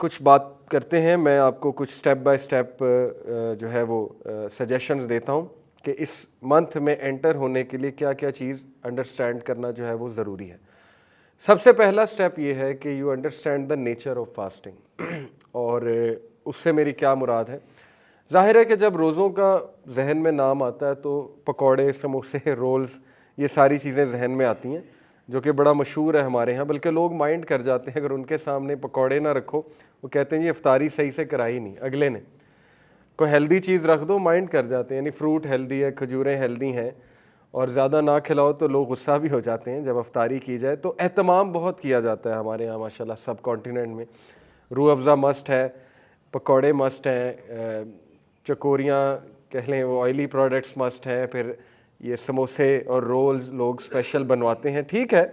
کچھ بات کرتے ہیں. میں آپ کو کچھ سٹیپ بائی سٹیپ جو ہے وہ سجیشنز دیتا ہوں کہ اس منتھ میں انٹر ہونے کے لیے کیا کیا چیز انڈرسٹینڈ کرنا جو ہے وہ ضروری ہے. سب سے پہلا سٹیپ یہ ہے کہ you understand the nature of fasting. اور اس سے میری کیا مراد ہے؟ ظاہر ہے کہ جب روزوں کا ذہن میں نام آتا ہے تو پکوڑے، سموسے، رولز، یہ ساری چیزیں ذہن میں آتی ہیں جو کہ بڑا مشہور ہے ہمارے ہاں. بلکہ لوگ مائنڈ کر جاتے ہیں اگر ان کے سامنے پکوڑے نہ رکھو، وہ کہتے ہیں یہ افطاری صحیح سے کرائی نہیں اگلے نے. کوئی ہیلدی چیز رکھ دو مائنڈ کر جاتے ہیں، یعنی فروٹ ہیلدی ہے، کھجوریں ہیلدی ہیں، اور زیادہ نہ کھلاؤ تو لوگ غصہ بھی ہو جاتے ہیں جب افطاری کی جائے. تو اہتمام بہت کیا جاتا ہے ہمارے یہاں ماشاءاللہ سب کانٹیننٹ میں. روح افزا مسٹ ہے، پکوڑے مسٹ ہیں، چکوریاں کہہ لیں وہ آئلی پروڈکٹس مسٹ ہیں، پھر یہ سموسے اور رولز لوگ اسپیشل بنواتے ہیں. ٹھیک ہے،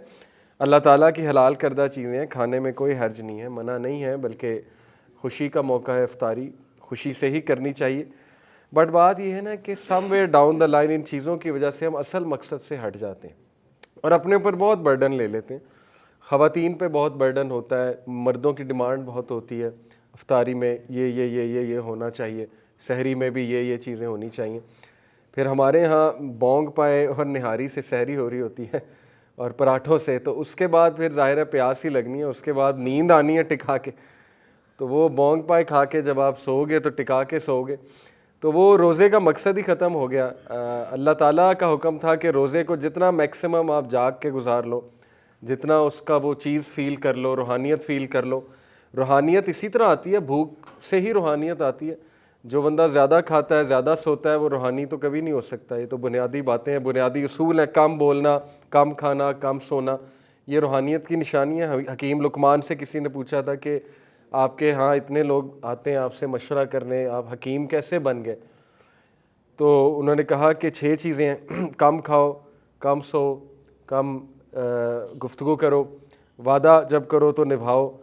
اللہ تعالیٰ کی حلال کردہ چیزیں ہیں، کھانے میں کوئی حرج نہیں ہے، منع نہیں ہے، بلکہ خوشی کا موقع ہے، افطاری خوشی سے ہی کرنی چاہیے. بٹ بات یہ ہے نا کہ سم ویئر ڈاؤن دا لائن ان چیزوں کی وجہ سے ہم اصل مقصد سے ہٹ جاتے ہیں اور اپنے اوپر بہت برڈن لے لیتے ہیں. خواتین پہ بہت برڈن ہوتا ہے، مردوں کی ڈیمانڈ بہت ہوتی ہے افطاری میں یہ ہونا چاہیے، سحری میں بھی یہ چیزیں ہونی چاہیے. پھر ہمارے ہاں بونگ پائے اور نہاری سے سحری ہو رہی ہوتی ہے اور پراٹھوں سے، تو اس کے بعد پھر ظاہر ہے پیاس ہی لگنی ہے، اس کے بعد نیند آنی ہے ٹکا کے. تو وہ بونگ پائے کھا کے جب آپ سو گے تو ٹکا کے سو گے، تو وہ روزے کا مقصد ہی ختم ہو گیا. اللہ تعالیٰ کا حکم تھا کہ روزے کو جتنا میکسیمم آپ جاگ کے گزار لو، جتنا اس کا وہ چیز فیل کر لو، روحانیت فیل کر لو. روحانیت اسی طرح آتی ہے، بھوک سے ہی روحانیت آتی ہے. جو بندہ زیادہ کھاتا ہے، زیادہ سوتا ہے، وہ روحانی تو کبھی نہیں ہو سکتا. یہ تو بنیادی باتیں ہیں، بنیادی اصول ہیں. کم بولنا، کم کھانا، کم سونا، یہ روحانیت کی نشانی ہے. حکیم لقمان سے کسی نے پوچھا تھا کہ آپ کے ہاں اتنے لوگ آتے ہیں آپ سے مشورہ کرنے، آپ حکیم کیسے بن گئے؟ تو انہوں نے کہا کہ 6 چیزیں ہیں: کم کھاؤ، کم سو، کم گفتگو کرو، وعدہ جب کرو تو نبھاؤ،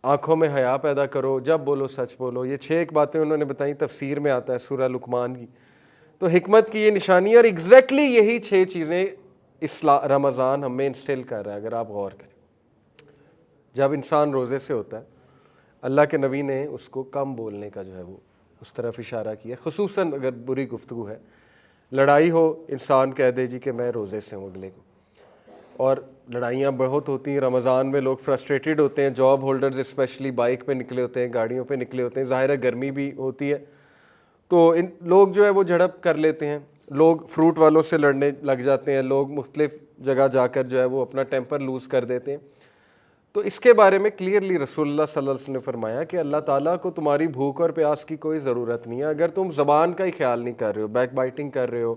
آنکھوں میں حیا پیدا کرو، جب بولو سچ بولو. یہ 6 ایک باتیں انہوں نے بتائیں، تفسیر میں آتا ہے سورہ لقمان کی. تو حکمت کی یہ نشانی ہے، اور ایگزیکٹلی یہی 6 چیزیں رمضان ہمیں انسٹل کر رہا ہے. اگر آپ غور کریں، جب انسان روزے سے ہوتا ہے، اللہ کے نبی نے اس کو کم بولنے کا جو ہے وہ اس طرف اشارہ کیا، خصوصاً اگر بری گفتگو ہے. لڑائی ہو، انسان کہہ دے جی کہ میں روزے سے ہوں اگلے کو. اور لڑائیاں بہت ہوتی ہیں رمضان میں، لوگ فرسٹریٹڈ ہوتے ہیں، جاب ہولڈرز اسپیشلی بائک پہ نکلے ہوتے ہیں، گاڑیوں پہ نکلے ہوتے ہیں. ظاہر ہے گرمی بھی ہوتی ہے تو لوگ جو ہے وہ جھڑپ کر لیتے ہیں، لوگ فروٹ والوں سے لڑنے لگ جاتے ہیں، لوگ مختلف جگہ جا کر جو ہے وہ اپنا ٹیمپر لوز کر دیتے ہیں. تو اس کے بارے میں کلیئرلی رسول اللہ صلی اللہ علیہ وسلم نے فرمایا کہ اللہ تعالیٰ کو تمہاری بھوک اور پیاس کی کوئی ضرورت نہیں ہے. اگر تم زبان کا ہی خیال نہیں کر رہے ہو، بیک بائٹنگ کر رہے ہو،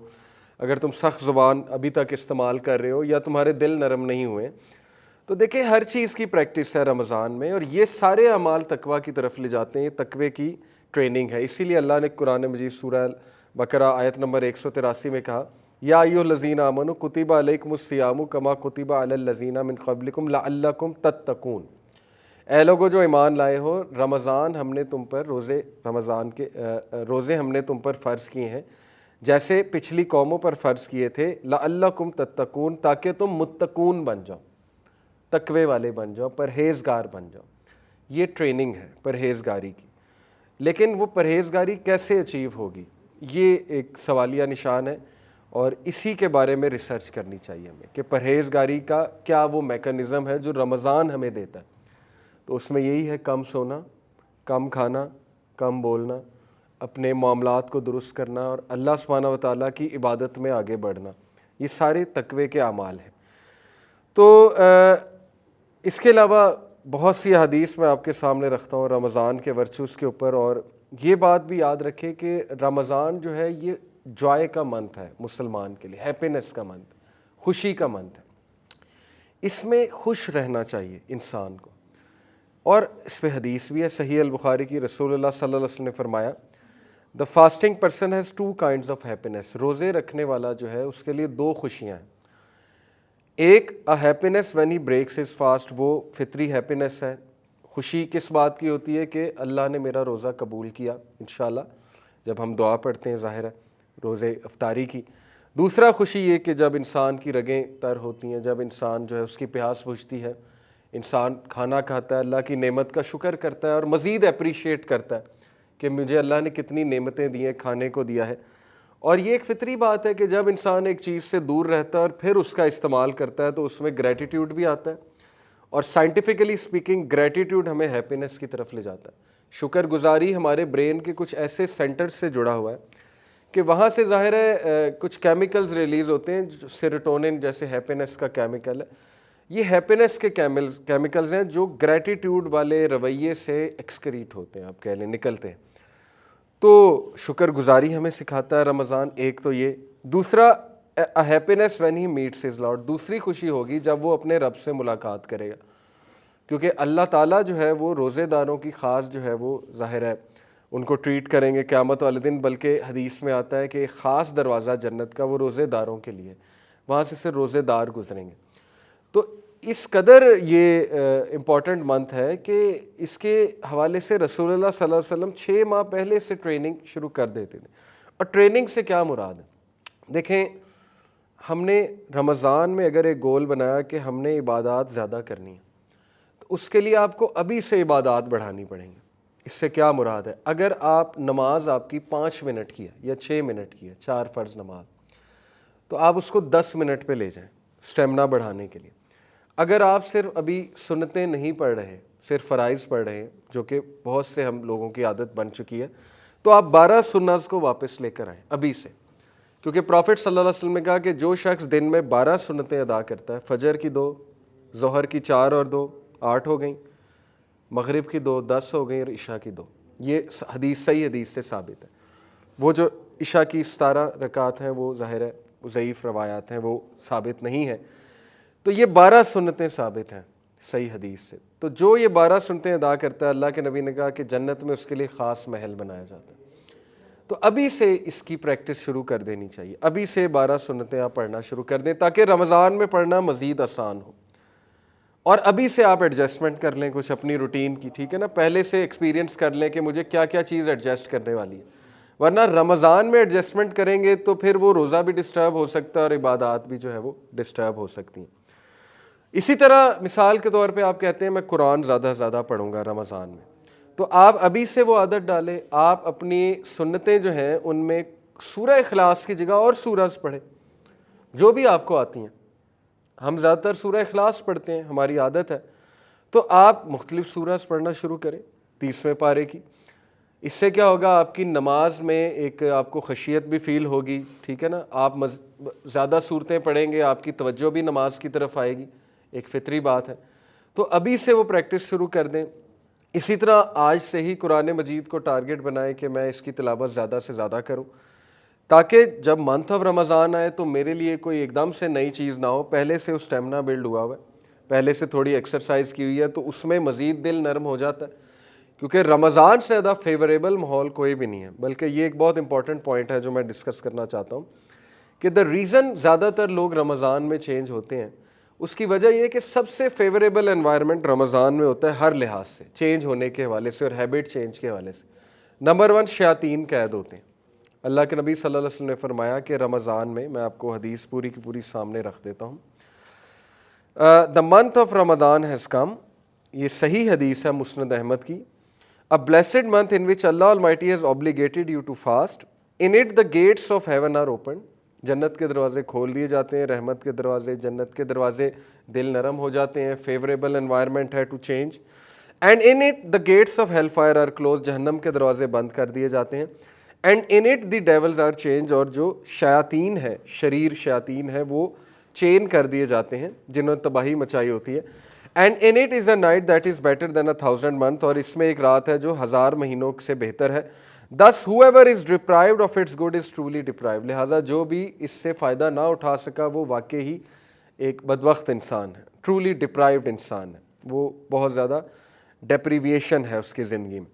اگر تم سخت زبان ابھی تک استعمال کر رہے ہو، یا تمہارے دل نرم نہیں ہوئے، تو دیکھیں ہر چیز کی پریکٹس ہے رمضان میں، اور یہ سارے اعمال تقویٰ کی طرف لے جاتے ہیں. یہ تقوی کی ٹریننگ ہے. اسی لیے اللہ نے قرآن مجید سورہ بقرہ آیت نمبر 183 میں کہا: یا ایھا الذین آمنوا کتب علیکم الصیام کما کتب علی الذین من قبلکم لعلکم تتقون. اے لوگو جو ایمان لائے ہو، رمضان ہم نے تم پر روزے ہم نے تم پر فرض کیے ہیں جیسے پچھلی قوموں پر فرض کیے تھے. لعلکم تتقون، تاکہ تم متقون بن جاؤ، تقوی والے بن جاؤ، پرہیزگار بن جاؤ. یہ ٹریننگ ہے پرہیزگاری کی. لیکن وہ پرہیزگاری کیسے اچیو ہوگی، یہ ایک سوالیہ نشان ہے، اور اسی کے بارے میں ریسرچ کرنی چاہیے ہمیں کہ پرہیزگاری کا کیا وہ میکانزم ہے جو رمضان ہمیں دیتا ہے. تو اس میں یہی ہے: کم سونا، کم کھانا، کم بولنا، اپنے معاملات کو درست کرنا، اور اللہ سبحانہ و تعالیٰ کی عبادت میں آگے بڑھنا. یہ سارے تقوی کے اعمال ہیں. تو اس کے علاوہ بہت سی حدیث میں آپ کے سامنے رکھتا ہوں رمضان کے ورچوز کے اوپر. اور یہ بات بھی یاد رکھیں کہ رمضان جو ہے یہ جوائے کا منتھ ہے مسلمان کے لیے، ہیپینس کا منتھ، خوشی کا منتھ ہے. اس میں خوش رہنا چاہیے انسان کو. اور اس پہ حدیث بھی ہے صحیح البخاری کی، رسول اللہ صلی اللہ علیہ وسلم نے فرمایا: the fasting person has 2 kinds of happiness. روزے رکھنے والا جو ہے اس کے لیے 2 خوشیاں ہیں. ایک happiness when he breaks his fast, وہ فطری ہیپینس ہے. خوشی کس بات کی ہوتی ہے؟ کہ اللہ نے میرا روزہ قبول کیا انشاءاللہ، جب ہم دعا پڑھتے ہیں ظاہر ہے روزے افطاری کی. دوسرا خوشی یہ کہ جب انسان کی رگیں تر ہوتی ہیں، جب انسان جو ہے اس کی پیاس بجھتی ہے، انسان کھانا کھاتا ہے، اللہ کی نعمت کا شکر کرتا ہے اور مزید اپریشیٹ کرتا ہے کہ مجھے اللہ نے کتنی نعمتیں دی ہیں، کھانے کو دیا ہے۔ اور یہ ایک فطری بات ہے کہ جب انسان ایک چیز سے دور رہتا ہے اور پھر اس کا استعمال کرتا ہے تو اس میں گریٹیٹیوڈ بھی آتا ہے، اور سائنٹیفکلی اسپیکنگ گریٹیٹیوڈ ہمیں ہیپینس کی طرف لے جاتا ہے۔ شکر گزاری ہمارے برین کے کچھ ایسے سینٹرز سے جڑا ہوا ہے کہ وہاں سے ظاہر ہے کچھ کیمیکلز ریلیز ہوتے ہیں، جو سیروٹونن جیسے ہیپینس کا کیمیکل ہے، یہ ہیپینس کے کیمیکلز ہیں جو گریٹیٹیوڈ والے رویے سے ایکسکریٹ ہوتے ہیں، آپ کہہ لیں نکلتے ہیں۔ تو شکر گزاری ہمیں سکھاتا ہے رمضان، ایک تو یہ۔ دوسرا happiness when he meets his lord, دوسری خوشی ہوگی جب وہ اپنے رب سے ملاقات کرے گا، کیونکہ اللہ تعالیٰ جو ہے وہ روزے داروں کی خاص جو ہے وہ ظاہر ہے ان کو ٹریٹ کریں گے قیامت والے دن، بلکہ حدیث میں آتا ہے کہ ایک خاص دروازہ جنت کا وہ روزے داروں کے لیے، وہاں سے صرف روزے دار گزریں گے۔ تو اس قدر یہ امپورٹنٹ منتھ ہے کہ اس کے حوالے سے رسول اللہ صلی اللہ علیہ وسلم 6 ماہ پہلے سے ٹریننگ شروع کر دیتے تھے۔ اور ٹریننگ سے کیا مراد ہے؟ دیکھیں، ہم نے رمضان میں اگر ایک گول بنایا کہ ہم نے عبادات زیادہ کرنی ہے، تو اس کے لیے آپ کو ابھی سے عبادات بڑھانی پڑیں گی۔ اس سے کیا مراد ہے؟ اگر آپ نماز آپ کی 5 منٹ کی ہے یا 6 منٹ کی ہے، 4 فرض نماز، تو آپ اس کو 10 منٹ پہ لے جائیں سٹیمنا بڑھانے کے لیے۔ اگر آپ صرف ابھی سنتیں نہیں پڑھ رہے، صرف فرائض پڑھ رہے ہیں، جو کہ بہت سے ہم لوگوں کی عادت بن چکی ہے، تو آپ 12 سنت کو واپس لے کر آئیں ابھی سے، کیونکہ پروفٹ صلی اللہ علیہ وسلم نے کہا کہ جو شخص دن میں 12 سنتیں ادا کرتا ہے، فجر کی 2، ظہر کی 4 اور 2 8 ہو گئیں، مغرب کی 2 10 ہو گئیں، اور عشاء کی 2، یہ حدیث صحیح حدیث سے ثابت ہے۔ وہ جو عشاء کی 17 رکعات ہیں وہ ظاہر ہے وہ ضعیف روایات ہیں، وہ ثابت نہیں ہے۔ تو یہ 12 سنتیں ثابت ہیں صحیح حدیث سے۔ تو جو یہ 12 سنتیں ادا کرتا ہے، اللہ کے نبی نے کہا کہ جنت میں اس کے لیے خاص محل بنایا جاتا ہے۔ تو ابھی سے اس کی پریکٹس شروع کر دینی چاہیے، ابھی سے 12 سنتیں آپ پڑھنا شروع کر دیں تاکہ رمضان میں پڑھنا مزید آسان ہو، اور ابھی سے آپ ایڈجسٹمنٹ کر لیں کچھ اپنی روٹین کی، ٹھیک ہے نا، پہلے سے ایکسپیرینس کر لیں کہ مجھے کیا کیا چیز ایڈجسٹ کرنے والی ہے، ورنہ رمضان میں ایڈجسٹمنٹ کریں گے تو پھر وہ روزہ بھی ڈسٹرب ہو سکتا ہے اور عبادات بھی جو ہے وہ ڈسٹرب ہو سکتی ہیں۔ اسی طرح مثال کے طور پہ آپ کہتے ہیں میں قرآن زیادہ سے زیادہ پڑھوں گا رمضان میں، تو آپ ابھی سے وہ عادت ڈالیں، آپ اپنی سنتیں جو ہیں ان میں سورہ اخلاص کی جگہ اور سورج پڑھیں جو بھی آپ کو آتی ہیں۔ ہم زیادہ تر سورہ اخلاص پڑھتے ہیں، ہماری عادت ہے، تو آپ مختلف سورج پڑھنا شروع کریں 30ویں پارے کی۔ اس سے کیا ہوگا، آپ کی نماز میں ایک آپ کو خشیت بھی فیل ہوگی، ٹھیک ہے نا، آپ زیادہ صورتیں پڑھیں گے، آپ کی توجہ بھی نماز کی طرف آئے گی، ایک فطری بات ہے۔ تو ابھی سے وہ پریکٹس شروع کر دیں۔ اسی طرح آج سے ہی قرآن مجید کو ٹارگٹ بنائیں کہ میں اس کی تلاوت زیادہ سے زیادہ کروں، تاکہ جب منتھ آف رمضان آئے تو میرے لیے کوئی ایک دم سے نئی چیز نہ ہو، پہلے سے اس اسٹیمنا بلڈ ہوا ہوا ہے، پہلے سے تھوڑی ایکسرسائز کی ہوئی ہے، تو اس میں مزید دل نرم ہو جاتا ہے، کیونکہ رمضان سے زیادہ فیوریبل ماحول کوئی بھی نہیں ہے۔ بلکہ یہ ایک بہت امپورٹنٹ پوائنٹ ہے جو میں ڈسکس کرنا چاہتا ہوں کہ دا ریزن زیادہ تر لوگ رمضان میں چینج ہوتے ہیں، اس کی وجہ یہ ہے کہ سب سے فیوریبل انوائرمنٹ رمضان میں ہوتا ہے ہر لحاظ سے، چینج ہونے کے حوالے سے اور ہیبٹ چینج کے حوالے سے۔ نمبر 1، شیاطین قید ہوتے ہیں۔ اللہ کے نبی صلی اللہ علیہ وسلم نے فرمایا کہ رمضان میں آپ کو حدیث پوری کی پوری سامنے رکھ دیتا ہوں۔ The month of Ramzan has come, یہ صحیح حدیث ہے مسند احمد کی۔ A blessed month in which Allah Almighty has obligated you to fast. In it the gates of heaven are opened. جنت کے دروازے کھول دیے جاتے ہیں، رحمت کے دروازے، جنت کے دروازے، دل نرم ہو جاتے ہیں، فیوریبل انوائرمنٹ ہے to change. And in it the gates of hellfire are closed. جہنم کے دروازے بند کر دیے جاتے ہیں. And in it the devils are changed. اور جو شیاطین ہے، شریر شیاطین ہے، وہ چین کر دیے جاتے ہیں جنہوں نے تباہی مچائی ہوتی ہے. And in it is a night that is better than 1,000 months. اور اس میں ایک رات ہے جو 1000 مہینوں سے بہتر ہے. Thus whoever is deprived of its good is truly deprived. لہٰذا جو بھی اس سے فائدہ نہ اٹھا سکا وہ واقعی ہی ایک بدبخت انسان ہے، truly deprived انسان ہے، وہ بہت زیادہ ڈیپریویشن ہے اس کی زندگی میں۔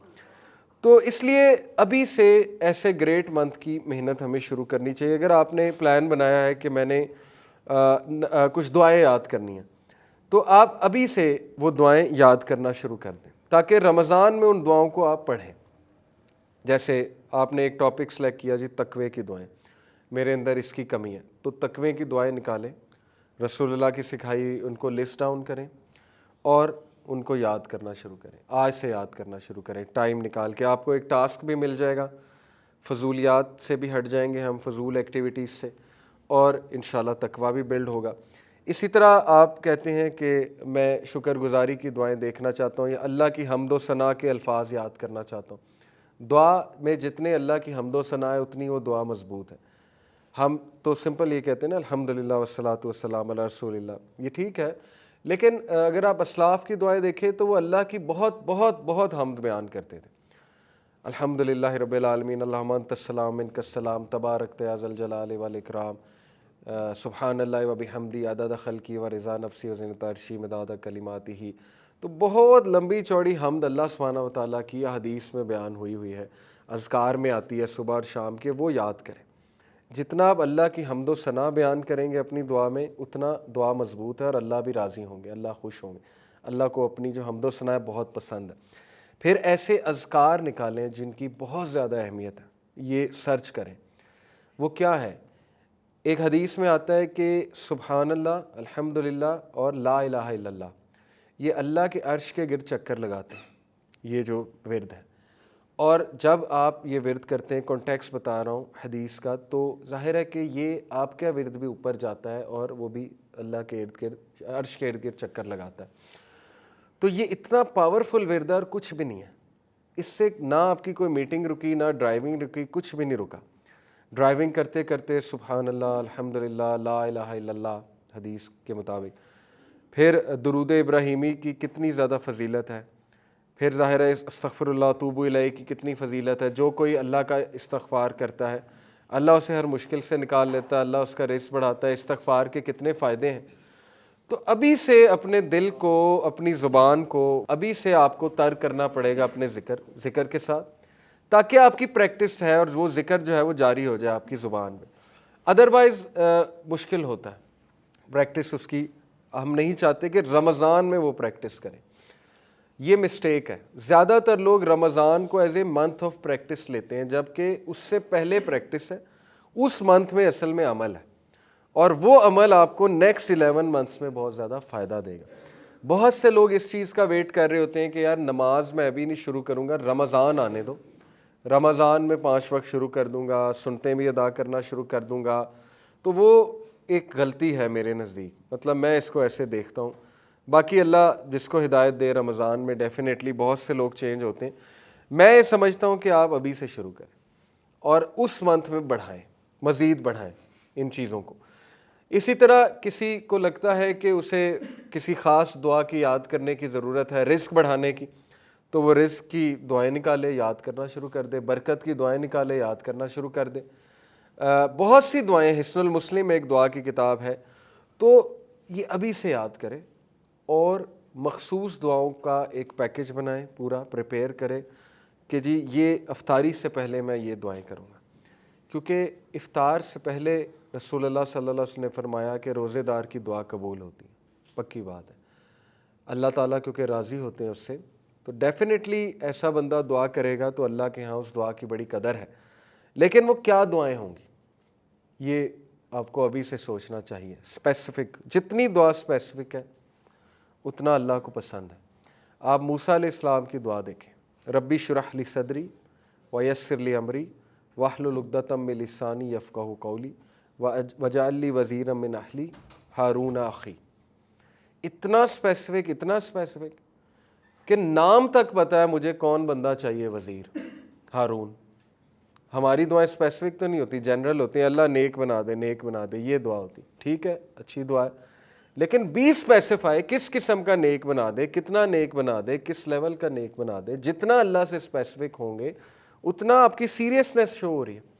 تو اس لیے ابھی سے ایسے گریٹ منتھ کی محنت ہمیں شروع کرنی چاہیے۔ اگر آپ نے پلان بنایا ہے کہ میں نے کچھ دعائیں یاد کرنی ہیں، تو آپ ابھی سے وہ دعائیں یاد کرنا شروع کر دیں تاکہ رمضان میں ان دعاؤں کو آپ پڑھیں۔ جیسے آپ نے ایک ٹاپک سلیکٹ کیا جی تقوی کی دعائیں، میرے اندر اس کی کمی ہے، تو تقوی کی دعائیں نکالیں، رسول اللہ کی سکھائی ان کو لسٹ ڈاؤن کریں اور ان کو یاد کرنا شروع کریں، آج سے یاد کرنا شروع کریں، ٹائم نکال کے۔ آپ کو ایک ٹاسک بھی مل جائے گا، فضولیات سے بھی ہٹ جائیں گے ہم، فضول ایکٹیویٹیز سے، اور انشاءاللہ تقویٰ بھی بلڈ ہوگا۔ اسی طرح آپ کہتے ہیں کہ میں شکر گزاری کی دعائیں دیکھنا چاہتا ہوں یا اللہ کی حمد و ثنا کے الفاظ یاد کرنا چاہتا ہوں۔ دعا میں جتنے اللہ کی حمد و ثنا ہے اتنی وہ دعا مضبوط ہے۔ ہم تو سمپل یہ کہتے ہیں نا الحمدللہ والصلاۃ والسلام علی رسول اللہ، یہ ٹھیک ہے، لیکن اگر آپ اسلاف کی دعائیں دیکھیں تو وہ اللہ کی بہت بہت بہت حمد بیان کرتے تھے۔ الحمدللہ رب العالمین، اللہم انت السلام منک السلام، تبارکت یا ذا الجلال والاکرام، سبحان اللہ و بحمدی عدد خلقی و رضا نفسی و زینت عرشی مداد کلماتہ۔ تو بہت لمبی چوڑی حمد اللہ سبحانہ و تعالیٰ کی حدیث میں بیان ہوئی ہے، اذکار میں آتی ہے صبح اور شام کے، وہ یاد کریں۔ جتنا آپ اللہ کی حمد و ثنا بیان کریں گے اپنی دعا میں، اتنا دعا مضبوط ہے اور اللہ بھی راضی ہوں گے، اللہ خوش ہوں گے۔ اللہ کو اپنی جو حمد و ثنا ہے بہت پسند ہے۔ پھر ایسے اذکار نکالیں جن کی بہت زیادہ اہمیت ہے، یہ سرچ کریں۔ وہ کیا ہے؟ ایک حدیث میں آتا ہے کہ سبحان اللہ، الحمدللہ اور لا الہ الا اللہ، یہ اللہ کے عرش کے گرد چکر لگاتے ہیں، یہ جو ورد ہے۔ اور جب آپ یہ ورد کرتے ہیں، کانٹیکس بتا رہا ہوں حدیث کا، تو ظاہر ہے کہ یہ آپ کا ورد بھی اوپر جاتا ہے اور وہ بھی اللہ کے ارد گرد، عرش کے ارد گرد چکر لگاتا ہے۔ تو یہ اتنا پاورفل ورد ہے اور کچھ بھی نہیں ہے، اس سے نہ آپ کی کوئی میٹنگ رکی، نہ ڈرائیونگ رکی، کچھ بھی نہیں رکا۔ ڈرائیونگ کرتے کرتے سبحان اللہ، الحمدللہ، لا الہ الا اللہ، حدیث کے مطابق۔ پھر درود ابراہیمی کی کتنی زیادہ فضیلت ہے، پھر ظاہر ہے استغفر اللہ توبو الیہ کی کتنی فضیلت ہے۔ جو کوئی اللہ کا استغفار کرتا ہے اللہ اسے ہر مشکل سے نکال لیتا ہے، اللہ اس کا رزق بڑھاتا ہے۔ استغفار کے کتنے فائدے ہیں۔ تو ابھی سے اپنے دل کو، اپنی زبان کو ابھی سے آپ کو تر کرنا پڑے گا اپنے ذکر کے ساتھ، تاکہ آپ کی پریکٹس ہے اور وہ ذکر جو ہے وہ جاری ہو جائے آپ کی زبان میں۔ ادروائز مشکل ہوتا ہے پریکٹس اس کی۔ ہم نہیں چاہتے کہ رمضان میں وہ پریکٹس کریں، یہ مسٹیک ہے۔ زیادہ تر لوگ رمضان کو as a month of practice لیتے ہیں، جبکہ اس سے پہلے پریکٹس ہے، اس منتھ میں اصل میں عمل ہے، اور وہ عمل آپ کو نیکسٹ 11 منتھس میں بہت زیادہ فائدہ دے گا۔ بہت سے لوگ اس چیز کا ویٹ کر رہے ہوتے ہیں کہ یار نماز میں ابھی نہیں شروع کروں گا، رمضان آنے دو، رمضان میں 5 وقت شروع کر دوں گا، سنتیں بھی ادا کرنا شروع کر دوں گا۔ تو وہ ایک غلطی ہے میرے نزدیک، مطلب میں اس کو ایسے دیکھتا ہوں۔ باقی اللہ جس کو ہدایت دے، رمضان میں ڈیفینیٹلی بہت سے لوگ چینج ہوتے ہیں۔ میں یہ سمجھتا ہوں کہ آپ ابھی سے شروع کریں اور اس منتھ میں بڑھائیں، مزید بڑھائیں ان چیزوں کو۔ اسی طرح کسی کو لگتا ہے کہ اسے کسی خاص دعا کی یاد کرنے کی ضرورت ہے، رزق بڑھانے کی، تو وہ رزق کی دعائیں نکالے، یاد کرنا شروع کر دے، برکت کی دعائیں نکالے، یاد کرنا شروع کر دے۔ بہت سی دعائیں، حصن المسلم ایک دعا کی کتاب ہے، تو یہ ابھی سے یاد کرے اور مخصوص دعاؤں کا ایک پیکج بنائیں، پورا پریپیئر کرے کہ جی یہ افطاری سے پہلے میں یہ دعائیں کروں گا، کیونکہ افطار سے پہلے رسول اللہ صلی اللہ علیہ وسلم نے فرمایا کہ روزے دار کی دعا قبول ہوتی ہے، پکی بات ہے، اللہ تعالیٰ کیونکہ راضی ہوتے ہیں اس سے۔ تو ڈیفینیٹلی ایسا بندہ دعا کرے گا تو اللہ کے ہاں اس دعا کی بڑی قدر ہے۔ لیکن وہ کیا دعائیں ہوں گی، یہ آپ کو ابھی سے سوچنا چاہیے۔ اسپیسیفک، جتنی دعا اسپیسیفک ہے اتنا اللہ کو پسند ہے۔ آپ موسیٰ علیہ السلام کی دعا دیکھیں، ربی اشرح لی صدری ویسر لی امری واحلل عقدۃ من لسانی یفقہوا قولی واجعل لی وزیرا من اہلی ہارون اخی۔ اتنا اسپیسیفک، اتنا اسپیسیفک کہ نام تک پتہ ہے مجھے کون بندہ چاہیے وزیر، ہارون۔ ہماری دعائیں اسپیسیفک تو نہیں ہوتی، جنرل ہوتی ہیں، اللہ نیک بنا دے، نیک بنا دے، یہ دعا ہوتی، ٹھیک ہے، اچھی دعا ہے، لیکن بھی اسپیسیفائی کس قسم کا نیک بنا دے، کتنا نیک بنا دے، کس لیول کا نیک بنا دے۔ جتنا اللہ سے اسپیسیفک ہوں گے اتنا آپ کی سیریسنس شو ہو رہی ہے،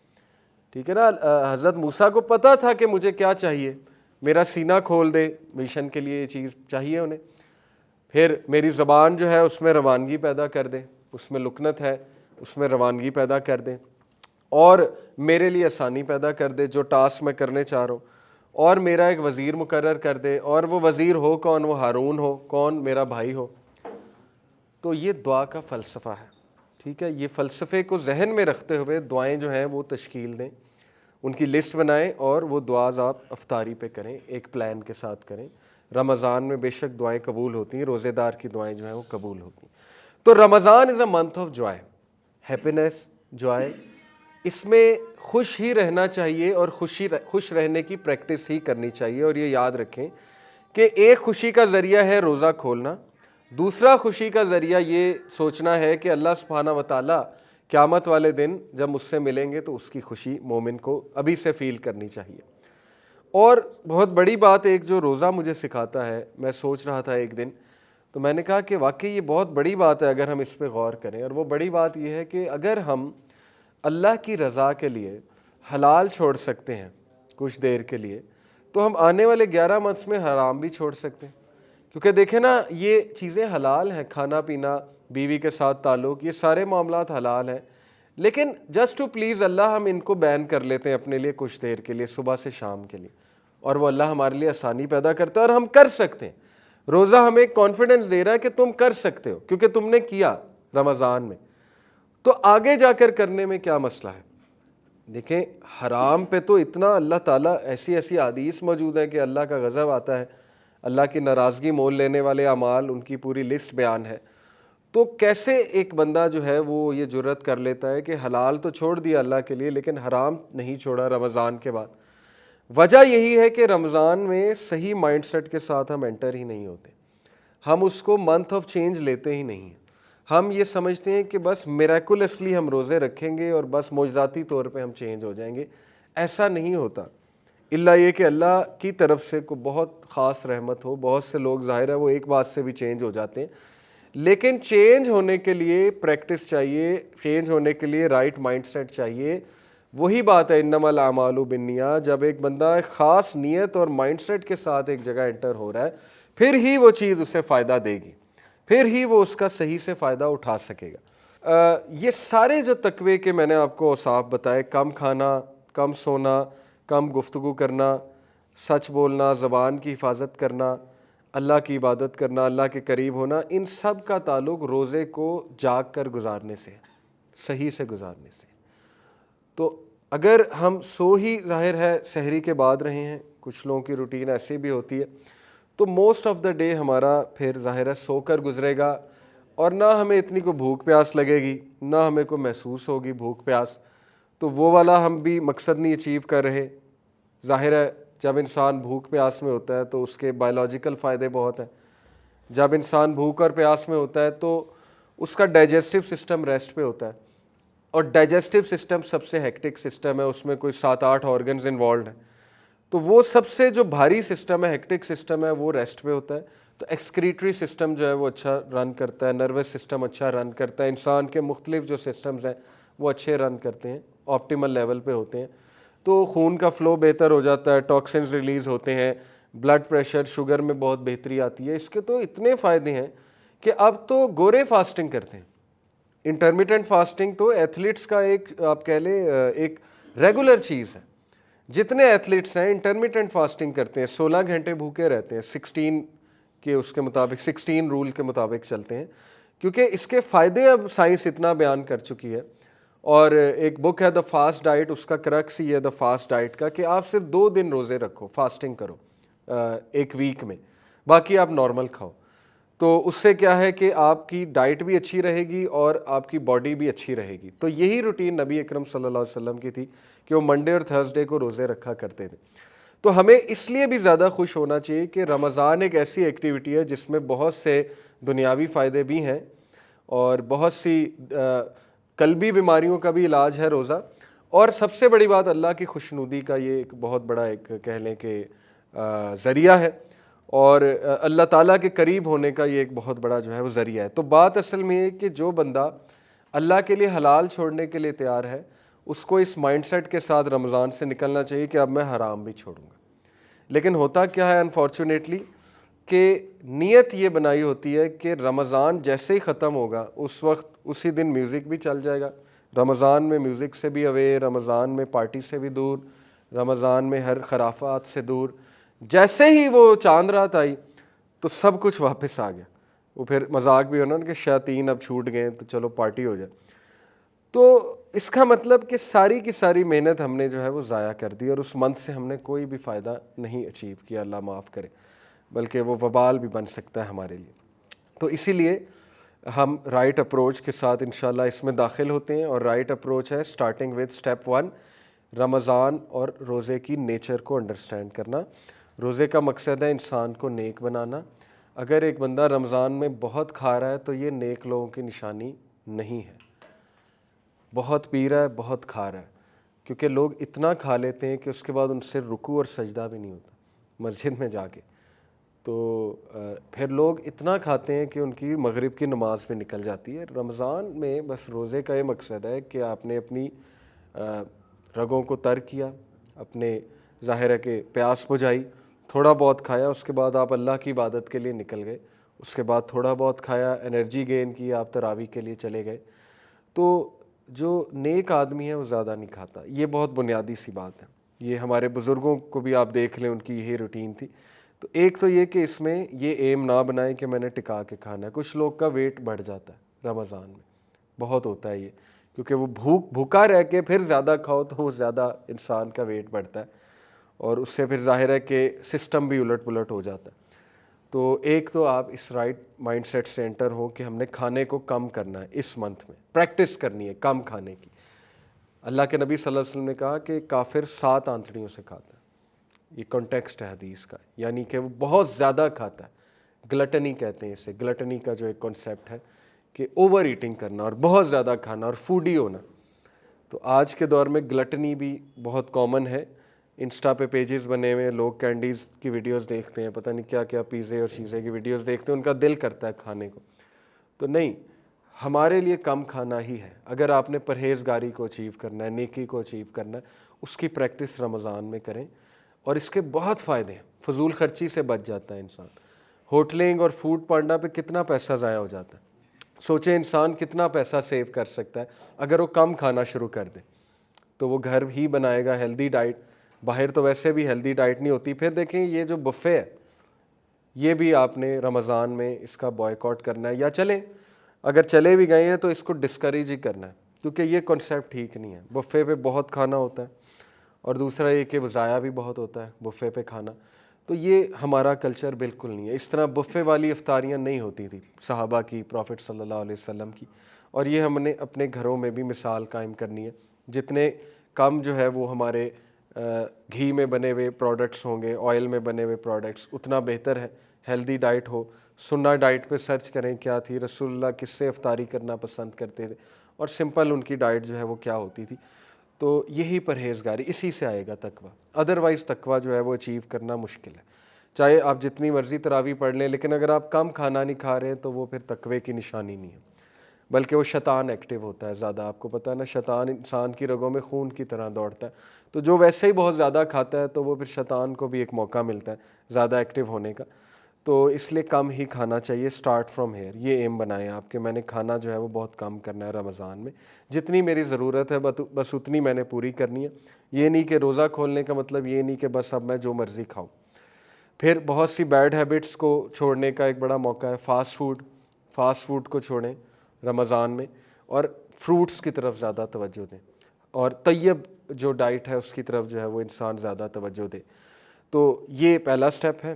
ٹھیک ہے نا۔ حضرت موسیٰ کو پتہ تھا کہ مجھے کیا چاہیے، میرا سینہ کھول دے، مشن کے لیے یہ چیز چاہیے انہیں، پھر میری زبان جو ہے اس میں روانگی پیدا کر دے، اس میں لکنت ہے، اس میں روانگی پیدا کر دے، اور میرے لیے آسانی پیدا کر دے جو ٹاسک میں کرنے چاہ رہا ہوں، اور میرا ایک وزیر مقرر کر دے، اور وہ وزیر ہو کون، وہ ہارون ہو، کون، میرا بھائی ہو۔ تو یہ دعا کا فلسفہ ہے، ٹھیک ہے۔ یہ فلسفے کو ذہن میں رکھتے ہوئے دعائیں جو ہیں وہ تشکیل دیں، ان کی لسٹ بنائیں، اور وہ دعاز آپ افطاری پہ کریں، ایک پلان کے ساتھ کریں۔ رمضان میں بے شک دعائیں قبول ہوتی ہیں، روزے دار کی دعائیں جو ہیں وہ قبول ہوتی ہیں۔ تو Ramadan is a month of joy, happiness, joy. اس میں خوش ہی رہنا چاہیے اور خوش رہنے کی پریکٹس ہی کرنی چاہیے، اور یہ یاد رکھیں کہ ایک خوشی کا ذریعہ ہے روزہ کھولنا، دوسرا خوشی کا ذریعہ یہ سوچنا ہے کہ اللہ سبحانہ و تعالیٰ قیامت والے دن جب مجھ سے ملیں گے تو اس کی خوشی مومن کو ابھی سے فیل کرنی چاہیے۔ اور بہت بڑی بات ایک جو روزہ مجھے سکھاتا ہے، میں سوچ رہا تھا ایک دن تو میں نے کہا کہ واقعی یہ بہت بڑی بات ہے اگر ہم اس پہ غور کریں، اور وہ بڑی بات یہ ہے کہ اگر ہم اللہ کی رضا کے لیے حلال چھوڑ سکتے ہیں کچھ دیر کے لیے، تو ہم آنے والے 11 منتھس میں حرام بھی چھوڑ سکتے ہیں۔ کیونکہ دیکھیں نا، یہ چیزیں حلال ہیں، کھانا پینا، بیوی کے ساتھ تعلق، یہ سارے معاملات حلال ہیں، لیکن جسٹ ٹو پلیز اللہ ہم ان کو بین کر لیتے ہیں اپنے لیے کچھ دیر کے لیے، صبح سے شام کے لیے، اور وہ اللہ ہمارے لیے آسانی پیدا کرتا ہے اور ہم کر سکتے ہیں۔ روزہ ہمیں کانفیڈنس دے رہا ہے کہ تم کر سکتے ہو کیونکہ تم نے کیا رمضان میں، تو آگے جا کر کرنے میں کیا مسئلہ ہے؟ دیکھیں حرام پہ تو اتنا اللہ تعالیٰ ایسی حدیث موجود ہے کہ اللہ کا غضب آتا ہے، اللہ کی ناراضگی مول لینے والے اعمال، ان کی پوری لسٹ بیان ہے۔ تو کیسے ایک بندہ جو ہے وہ یہ جرت کر لیتا ہے کہ حلال تو چھوڑ دیا اللہ کے لیے لیکن حرام نہیں چھوڑا رمضان کے بعد؟ وجہ یہی ہے کہ رمضان میں صحیح مائنڈ سیٹ کے ساتھ ہم انٹر ہی نہیں ہوتے، ہم اس کو منتھ آف چینج لیتے ہی نہیں ہیں۔ ہم یہ سمجھتے ہیں کہ بس میریکولسلی ہم روزے رکھیں گے اور بس معجزاتی طور پہ ہم چینج ہو جائیں گے۔ ایسا نہیں ہوتا، الا یہ کہ اللہ کی طرف سے کوئی بہت خاص رحمت ہو۔ بہت سے لوگ ظاہر ہے وہ ایک بات سے بھی چینج ہو جاتے ہیں، لیکن چینج ہونے کے لیے پریکٹس چاہیے، چینج ہونے کے لیے رائٹ مائنڈ سیٹ چاہیے۔ وہی بات ہے انما الاعمال بالنیات، جب ایک بندہ ایک خاص نیت اور مائنڈ سیٹ کے ساتھ ایک جگہ انٹر ہو رہا ہے، پھر ہی وہ چیز اسے فائدہ دے گی، پھر ہی وہ اس کا صحیح سے فائدہ اٹھا سکے گا۔ یہ سارے جو تقوی کے میں نے آپ کو اوصاف بتائے، کم کھانا، کم سونا، کم گفتگو کرنا، سچ بولنا، زبان کی حفاظت کرنا، اللہ کی عبادت کرنا، اللہ کے قریب ہونا، ان سب کا تعلق روزے کو جاگ کر گزارنے سے، صحیح سے گزارنے سے۔ تو اگر ہم سو ہی ظاہر ہے سحری کے بعد رہے ہیں، کچھ لوگوں کی روٹین ایسی بھی ہوتی ہے، تو موسٹ آف دا ڈے ہمارا پھر ظاہر ہے سو کر گزرے گا، اور نہ ہمیں اتنی کوئی بھوک پیاس لگے گی، نہ ہمیں کوئی محسوس ہوگی بھوک پیاس، تو وہ والا ہم بھی مقصد نہیں اچیو کر رہے۔ ظاہر ہے جب انسان بھوک پیاس میں ہوتا ہے تو اس کے بایولوجیکل فائدے بہت ہیں، جب انسان بھوک اور پیاس میں ہوتا ہے تو اس کا ڈائجسٹو سسٹم ریسٹ پہ ہوتا ہے، اور ڈائجسٹو سسٹم سب سے ہیکٹک سسٹم ہے، اس میں کوئی 7-8 آرگنز انوالوڈ ہیں، تو وہ سب سے جو بھاری سسٹم ہے، ہیکٹک سسٹم ہے، وہ ریسٹ پہ ہوتا ہے۔ تو ایکسکریٹری سسٹم جو ہے وہ اچھا رن کرتا ہے، نروس سسٹم اچھا رن کرتا ہے، انسان کے مختلف جو سسٹمز ہیں وہ اچھے رن کرتے ہیں، آپٹیمل لیول پہ ہوتے ہیں، تو خون کا فلو بہتر ہو جاتا ہے، ٹاکسنز ریلیز ہوتے ہیں، بلڈ پریشر، شوگر میں بہت بہتری آتی ہے۔ اس کے تو اتنے فائدے ہیں کہ اب تو گورے فاسٹنگ کرتے ہیں۔ انٹرمیٹنٹ فاسٹنگ تو ایتھلیٹس کا ایک آپ کہہ لیں ایک ریگولر چیز ہے۔ جتنے ایتھلیٹس ہیں انٹرمیٹنٹ فاسٹنگ کرتے ہیں، 16 گھنٹے بھوکے رہتے ہیں، 16 کے اس کے مطابق 16 رول کے مطابق چلتے ہیں، کیونکہ اس کے فائدے اب سائنس اتنا بیان کر چکی ہے۔ اور ایک بک ہے دا فاسٹ ڈائٹ، اس کا کرکس ہی ہے دا فاسٹ ڈائٹ کا کہ آپ صرف 2 دن روزے رکھو، فاسٹنگ کرو ایک ویک میں، باقی آپ نارمل کھاؤ۔ تو اس سے کیا ہے کہ آپ کی ڈائٹ بھی اچھی رہے گی اور آپ کی باڈی بھی اچھی رہے گی۔ تو یہی روٹین نبی اکرم صلی اللہ علیہ وسلم کی تھی کہ وہ منڈے اور تھرسڈے کو روزے رکھا کرتے تھے۔ تو ہمیں اس لیے بھی زیادہ خوش ہونا چاہیے کہ رمضان ایک ایسی ایکٹیویٹی ہے جس میں بہت سے دنیاوی فائدے بھی ہیں اور بہت سی قلبی بیماریوں کا بھی علاج ہے روزہ، اور سب سے بڑی بات اللہ کی خوشنودی کا یہ ایک بہت بڑا ایک کہہ لیں کہ ذریعہ ہے، اور اللہ تعالیٰ کے قریب ہونے کا یہ ایک بہت بڑا جو ہے وہ ذریعہ ہے۔ تو بات اصل میں یہ کہ جو بندہ اللہ کے لیے حلال چھوڑنے کے لیے تیار ہے، اس کو اس مائنڈ سیٹ کے ساتھ رمضان سے نکلنا چاہیے کہ اب میں حرام بھی چھوڑوں گا۔ لیکن ہوتا کیا ہے انفارچونیٹلی کہ نیت یہ بنائی ہوتی ہے کہ رمضان جیسے ہی ختم ہوگا اس وقت اسی دن میوزک بھی چل جائے گا، رمضان میں میوزک سے بھی اوے، رمضان میں پارٹی سے بھی دور، رمضان میں ہر خرافات سے دور۔ جیسے ہی وہ چاند رات آئی تو سب کچھ واپس آ گیا، وہ پھر مذاق بھی ہونا کہ شیاطین اب چھوٹ گئے تو چلو پارٹی ہو جائے۔ تو اس کا مطلب کہ ساری کی ساری محنت ہم نے جو ہے وہ ضائع کر دی اور اس منتھ سے ہم نے کوئی بھی فائدہ نہیں اچیو کیا، اللہ معاف کرے۔ بلکہ وہ وبال بھی بن سکتا ہے ہمارے لیے. تو اسی لیے ہم رائٹ اپروچ کے ساتھ انشاءاللہ اس میں داخل ہوتے ہیں. اور رائٹ اپروچ ہے اسٹارٹنگ وتھ اسٹیپ 1 رمضان اور روزے کی نیچر کو انڈرسٹینڈ کرنا. روزے کا مقصد ہے انسان کو نیک بنانا. اگر ایک بندہ رمضان میں بہت کھا رہا ہے تو یہ نیک لوگوں کی نشانی نہیں ہے. بہت پی رہا ہے، بہت کھا رہا ہے، کیونکہ لوگ اتنا کھا لیتے ہیں کہ اس کے بعد ان سے رکوع اور سجدہ بھی نہیں ہوتا مسجد میں جا کے. تو پھر لوگ اتنا کھاتے ہیں کہ ان کی مغرب کی نماز بھی نکل جاتی ہے. رمضان میں بس روزے کا یہ مقصد ہے کہ آپ نے اپنی رگوں کو تر کیا، اپنے ظاہر ہے کہ پیاس بجھائی، تھوڑا بہت کھایا، اس کے بعد آپ اللہ کی عبادت کے لیے نکل گئے. اس کے بعد تھوڑا بہت کھایا، انرجی گین کی، آپ تراویح کے لیے چلے گئے. تو جو نیک آدمی ہے وہ زیادہ نہیں کھاتا. یہ بہت بنیادی سی بات ہے. یہ ہمارے بزرگوں کو بھی آپ دیکھ لیں، ان کی یہی روٹین تھی. تو ایک تو یہ کہ اس میں یہ ایم نہ بنائیں کہ میں نے ٹکا کے کھانا ہے. کچھ لوگ کا ویٹ بڑھ جاتا ہے رمضان میں، بہت ہوتا ہے یہ، کیونکہ وہ بھوکا رہ کے پھر زیادہ کھاؤ تو وہ زیادہ انسان کا ویٹ بڑھتا ہے، اور اس سے پھر ظاہر ہے کہ سسٹم بھی الٹ پلٹ ہو جاتا ہے. تو ایک تو آپ اس رائٹ مائنڈ سیٹ سے انٹر ہو کہ ہم نے کھانے کو کم کرنا ہے. اس منتھ میں پریکٹس کرنی ہے کم کھانے کی. اللہ کے نبی صلی اللہ علیہ وسلم نے کہا کہ کافر 7 آنتڑیوں سے کھاتا ہے. یہ کانٹیکسٹ ہے حدیث کا، یعنی کہ وہ بہت زیادہ کھاتا ہے. گلٹنی کہتے ہیں اسے. گلٹنی کا جو ایک کانسیپٹ ہے کہ اوور ایٹنگ کرنا اور بہت زیادہ کھانا اور فوڈی ہونا. تو آج کے دور میں گلٹنی بھی بہت کامن ہے. انسٹا پہ پیجز بنے ہوئے، لوگ کینڈیز کی ویڈیوز دیکھتے ہیں، پتہ نہیں کیا کیا پیزے اور چیزیں کی ویڈیوز دیکھتے ہیں، ان کا دل کرتا ہے کھانے کو. تو نہیں، ہمارے لیے کم کھانا ہی ہے. اگر آپ نے پرہیزگاری کو اچیو کرنا ہے، نیکی کو اچیو کرنا ہے، اس کی پریکٹس رمضان میں کریں. اور اس کے بہت فائدے ہیں. فضول خرچی سے بچ جاتا ہے انسان. ہوٹلنگ اور فوڈ پانڈا پہ کتنا پیسہ ضائع ہو جاتا ہے. سوچیں انسان کتنا پیسہ سیو کر سکتا ہے اگر وہ کم کھانا شروع کر دے. تو وہ گھر ہی بنائے گا ہیلدی ڈائٹ. باہر تو ویسے بھی ہیلدی ڈائٹ نہیں ہوتی. پھر دیکھیں یہ جو بفے ہے، یہ بھی آپ نے رمضان میں اس کا بائیکاٹ کرنا ہے. یا چلیں، اگر چلے بھی گئے ہیں تو اس کو ڈسکریج ہی کرنا ہے، کیونکہ یہ کنسیپٹ ٹھیک نہیں ہے. بفے پہ بہت کھانا ہوتا ہے، اور دوسرا یہ کہ وہ ضائع بھی بہت ہوتا ہے بفے پہ کھانا. تو یہ ہمارا کلچر بالکل نہیں ہے. اس طرح بفے والی افطاریاں نہیں ہوتی تھی صحابہ کی، پروفٹ صلی اللہ علیہ وسلم کی. اور یہ ہم نے اپنے گھروں میں بھی مثال قائم کرنی ہے. جتنے کم جو ہے وہ ہمارے گھی میں بنے ہوئے پروڈکٹس ہوں گے، آئل میں بنے ہوئے پروڈکٹس، اتنا بہتر ہے. ہیلدی ڈائٹ ہو. سنہ ڈائٹ پہ سرچ کریں کیا تھی، رسول اللہ کس سے افطاری کرنا پسند کرتے تھے، اور سمپل ان کی ڈائٹ جو ہے وہ کیا ہوتی تھی. تو یہی پرہیزگاری، اسی سے آئے گا تقویٰ. ادروائز تقویٰ جو ہے وہ اچیو کرنا مشکل ہے. چاہے آپ جتنی مرضی تراویح پڑھ لیں، لیکن اگر آپ کم کھانا نہیں کھا رہے ہیں تو وہ پھر تقوی کی نشانی نہیں ہے، بلکہ وہ شیطان ایکٹیو ہوتا ہے زیادہ. آپ کو پتہ ہے نا، شیطان انسان کی رگوں میں خون کی طرح دوڑتا ہے. تو جو ویسے ہی بہت زیادہ کھاتا ہے تو وہ پھر شیطان کو بھی ایک موقع ملتا ہے زیادہ ایکٹیو ہونے کا. تو اس لیے کم ہی کھانا چاہیے. Start from here. یہ ایم بنائیں آپ کہ میں نے کھانا جو ہے وہ بہت کم کرنا ہے رمضان میں. جتنی میری ضرورت ہے بس اتنی میں نے پوری کرنی ہے. یہ نہیں کہ روزہ کھولنے کا مطلب یہ نہیں کہ بس اب میں جو مرضی کھاؤں. پھر بہت سی بیڈ ہیبٹس کو چھوڑنے کا ایک بڑا موقع ہے. فاسٹ فوڈ کو چھوڑیں رمضان میں، اور فروٹس کی طرف زیادہ توجہ دیں، اور طیب جو ڈائٹ ہے اس کی طرف جو ہے وہ انسان زیادہ توجہ دے. تو یہ پہلا سٹیپ ہے.